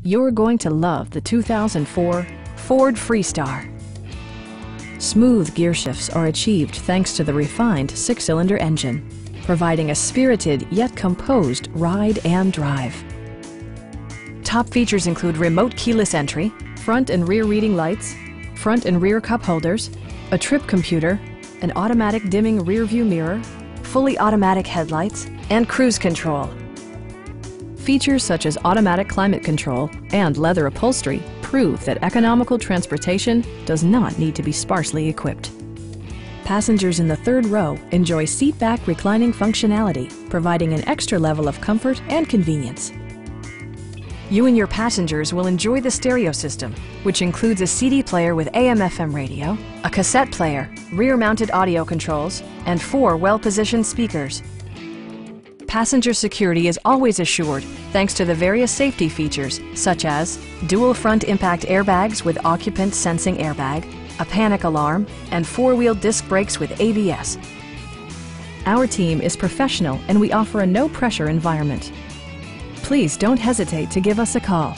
You're going to love the 2004 Ford Freestar. Smooth gear shifts are achieved thanks to the refined 6-cylinder engine, providing a spirited yet composed ride and drive. Top features include remote keyless entry, front and rear reading lights, front and rear cup holders, a trip computer, an automatic dimming rear view mirror, fully automatic headlights, and cruise control. Features such as automatic climate control and leather upholstery prove that economical transportation does not need to be sparsely equipped. Passengers in the third row enjoy seat-back reclining functionality, providing an extra level of comfort and convenience. You and your passengers will enjoy the stereo system, which includes a CD player with AM/FM radio, a cassette player, rear-mounted audio controls, and 4 well-positioned speakers. Passenger security is always assured thanks to the various safety features such as dual front impact airbags with occupant sensing airbag, a panic alarm, and 4-wheel disc brakes with ABS. Our team is professional and we offer a no-pressure environment. Please don't hesitate to give us a call.